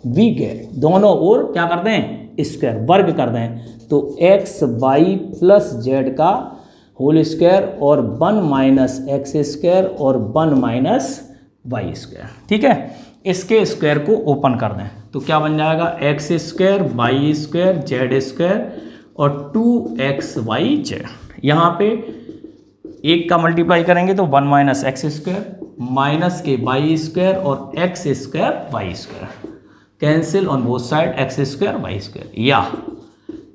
Speaker 1: we get, दोनों ओर क्या कर दें? स्क्वायर, वर्ग कर दें। तो एक्स वाई प्लस जेड का होल स्क्वायर और 1 माइनस एक्स स्क्वायर और 1 माइनस वाई स्क्वायर, ठीक है। इसके स्क्वायर को ओपन कर दें तो क्या बन जाएगा? X square y square z square और 2xy जेड। यहाँ पे एक का मल्टीप्लाई करेंगे तो 1 माइनस एक्स स्क्वायर माइनस के वाई स्क्वायर और x square y square, cancel on both side x square y square, या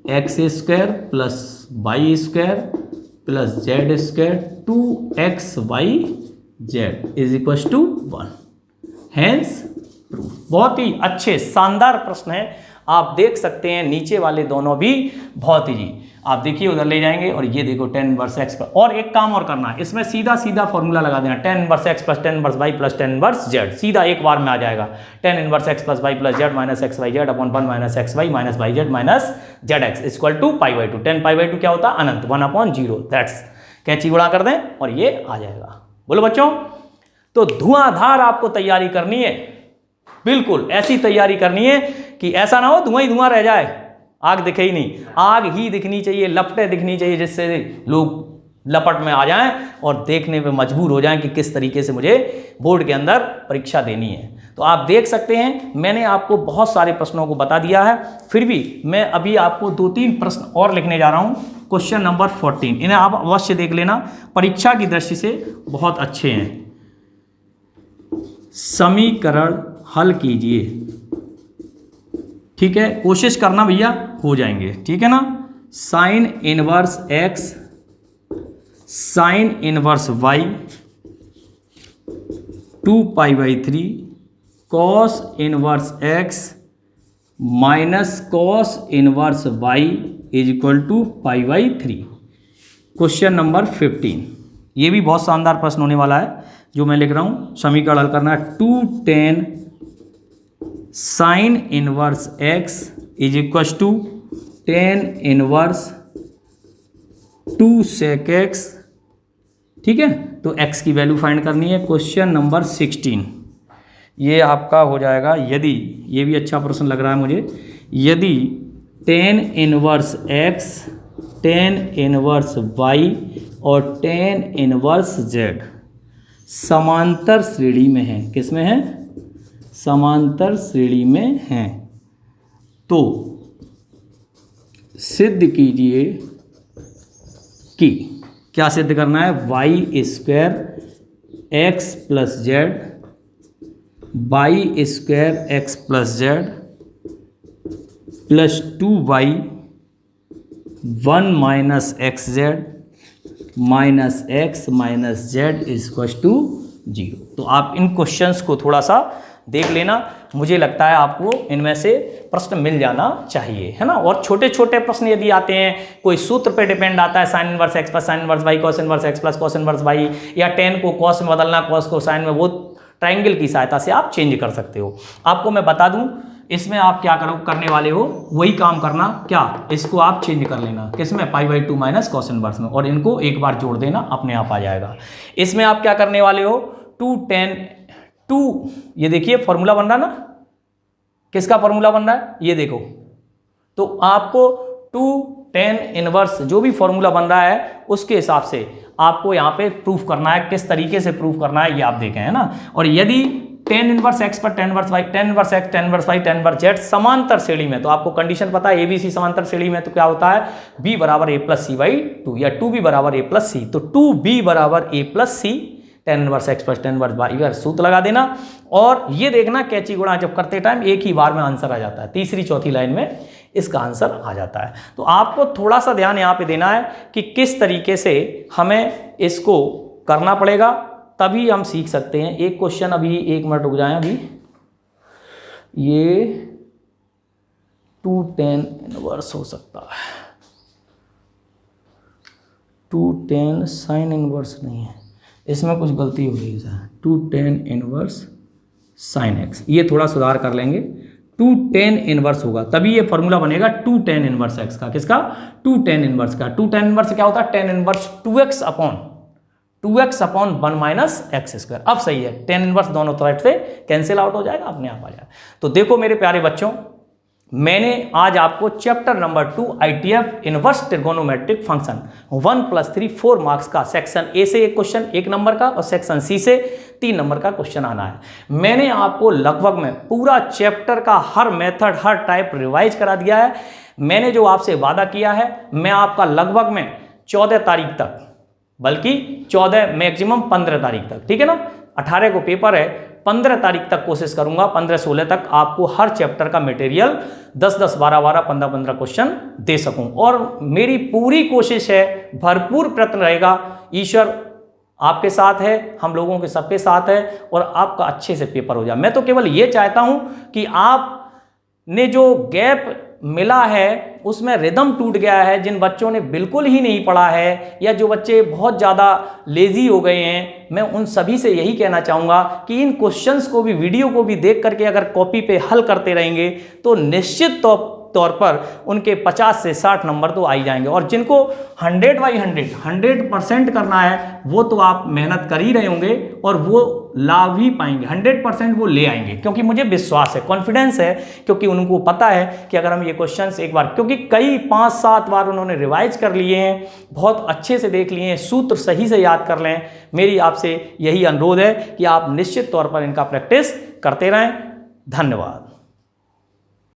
Speaker 1: x square plus y square plus z square 2xy z is equal to 1, hence proof. बहुत ही अच्छे शानदार प्रश्न है, आप देख सकते हैं नीचे वाले दोनों भी बहुत ही, आप देखिए उधर ले जाएंगे और ये देखो 10 इनवर्स एक्स पर। और एक काम और करना है, इसमें सीधा सीधा फॉर्मूला लगा देना, 10 inverse x plus 10 inverse y plus 10 inverse z, सीधा एक बार में आ जाएगा। 10 inverse x plus y plus z minus x y z upon 1 minus x y minus y z minus z x equal to pi by 2। 10 pi by 2 क्या होता है? अनंत, 1/0, that's, कैंची गुणा कर दें और ये आ जाएगा। बोलो बच्चों, तो धुआंधार आपको तैयारी करनी है, बिल्कुल ऐसी तैयारी करनी है कि ऐसा ना हो धुआं ही धुआं रह जाए, आग दिखे ही नहीं, आग ही दिखनी चाहिए, लपटें दिखनी चाहिए, जिससे लोग लपट में आ जाएं और देखने पे मजबूर हो जाएं कि किस तरीके से मुझे बोर्ड के अंदर परीक्षा देनी है। तो आप देख सकते हैं मैंने आपको बहुत सारे प्रश्नों को बता दिया है, फिर भी मैं अभी आपको 2-3 प्रश्न और लिखने जा रहा हूं। क्वेश्चन नंबर 14, इन्हें आप अवश्य देख लेना, परीक्षा की दृष्टि से बहुत अच्छे हैं। समीकरण हल कीजिए, ठीक है, कोशिश करना भैया हो जाएंगे, ठीक है ना। Sine inverse x sine inverse y 2π/3 cos inverse x minus cos inverse y is equal to π/3। Question number 15, ये भी बहुत शानदार प्रश्न होने वाला है जो मैं लिख रहा हूं। समीकरण हल करना है, 2tan sine inverse x is equal to tan inverse 2 sec x, ठीक है। तो x की वैल्यू फाइंड करनी है। क्वेश्चन नंबर 16, ये आपका हो जाएगा यदि, ये भी अच्छा प्रश्न लग रहा है मुझे, यदि tan inverse x tan inverse y और tan इनवर्स z समांतर श्रेणी में है, किस में है? समांतर श्रेणी में हैं, तो सिद्ध कीजिए कि, क्या सिद्ध करना है? Y square x plus z y square x plus z plus 2y 1 minus x z minus x minus z is to 0। तो आप इन क्वेश्चंस को थोड़ा सा देख लेना, मुझे लगता है आपको इनमें से प्रश्न मिल जाना चाहिए, है ना। और छोटे छोटे प्रश्न यदि आते हैं, कोई सूत्र पे डिपेंड आता है, sine inverse x plus sine inverse y, cos inverse x plus cos inverse y, या टेन को कॉस में बदलना, कॉस को साइन में, वो ट्राइंगल की सहायता से आप चेंज कर सकते हो। आपको मैं बता दूं, इसमें आप क्या करने वाले हो, वही काम करना, क्या इसको आप चेंज कर लेना, किसमें, पाई/2 माइनस कॉस इनवर्स में, और इनको एक बार जोड़ देना, अपने आप आ जाएगा। इसमें आप क्या करने वाले हो, 2 ये देखिए फॉर्मूला बन रहा है ना, किसका फॉर्मूला बन रहा है, ये देखो। तो आपको 2 tan इनवर्स जो भी फॉर्मूला बन रहा है उसके हिसाब से आपको यहाँ पे प्रूफ करना है, किस तरीके से प्रूफ करना है ये आप देखें, है ना। और यदि tan इनवर्स x पर tan inverse y, tan inverse x, tan inverse y, tan inverse z समांतर श्रेणी में, तो आपको कंडीशन पता है ABC समांतर श्रेणी में, तो क्या होता है, b बराबर a प्लस c/2 या 2b बराबर a प्लस c। तो 2b बराबर a plus c, tan inverse x plus tan inverse y, इधर सूत्र लगा देना। और ये देखना कैची गुणा जब करते टाइम एक ही बार में आंसर आ जाता है, तीसरी चौथी लाइन में इसका आंसर आ जाता है। तो आपको थोड़ा सा ध्यान यहाँ पे देना है कि किस तरीके से हमें इसको करना पड़ेगा, तभी हम सीख सकते हैं। एक क्वेश्चन अभी 1 मिनट रुक जाएं, अभी ये 2 tan इनवर्स हो सकता है, 2 tan साइन इनवर्स नहीं है, इसमें कुछ गलती हो गई है, 2 tan इनवर्स साइन एक्स, ये थोड़ा सुधार कर लेंगे, 2 tan इनवर्स होगा तभी ये फॉर्मूला बनेगा 2 tan इनवर्स एक्स का, किसका, 2 tan इनवर्स का। 2 tan इनवर्स क्या होता है, tan inverse 2x upon 1 minus x square. अब सही है, tan इनवर्स दोनों तरफ से कैंसिल आउट हो जाएगा, अपने आप आ जाएगा। तो देखो मेरे प्यारे बच्चों, मैंने आज आपको chapter number 2 ITF inverse trigonometric function 1+3 4 marks का सेक्शन ए से एक क्वेश्चन 1 नंबर का और सेक्शन सी से 3 नंबर का क्वेश्चन आना है। मैंने आपको लगभग में पूरा चैप्टर का हर मेथड, हर टाइप रिवाइज करा दिया है। मैंने जो आपसे वादा किया है, मैं आपका लगभग में 14 तारीख तक, बल्कि 14 मैक्सिमम 15 तारीख तक, ठीक है ना, 18 को पेपर है, 15 तारीख तक कोशिश करूंगा, 15-16 तक आपको हर चैप्टर का मटेरियल 10-10, 12-12, 15-15 क्वेश्चन दे सकूं। और मेरी पूरी कोशिश है, भरपूर प्रयत्न रहेगा, ईश्वर आपके साथ है, हम लोगों के सबके साथ है, और आपका अच्छे से पेपर हो जाए। मैं तो केवल ये चाहता हूं कि आपने जो गैप मिला है उसमें रिदम टूट गया है, जिन बच्चों ने बिल्कुल ही नहीं पढ़ा है या जो बच्चे बहुत ज़्यादा लेजी हो गए हैं, मैं उन सभी से यही कहना चाहूँगा कि इन क्वेश्चंस को भी, वीडियो को भी देख करके अगर कॉपी पे हल करते रहेंगे तो निश्चित तौर पर उनके 50 से 60 नंबर तो आ ही जाएंगे। और जिनको 100/100% करना है वो तो आप मेहनत कर ही रहे होंगे और वो लाभ ही पाएंगे, 100% वो ले आएंगे, क्योंकि मुझे विश्वास है, कॉन्फिडेंस है, क्योंकि उनको पता है कि अगर हम ये क्वेश्चंस एक बार, क्योंकि कई 5-7 बार उन्होंने रिवाइज कर लिए हैं, बहुत अच्छे से देख लिए हैं, सूत्र सही से याद कर लें। मेरी आपसे यही अनुरोध है कि आप निश्चित तौर पर इनका प्रैक्टिस करते रहें। धन्यवाद।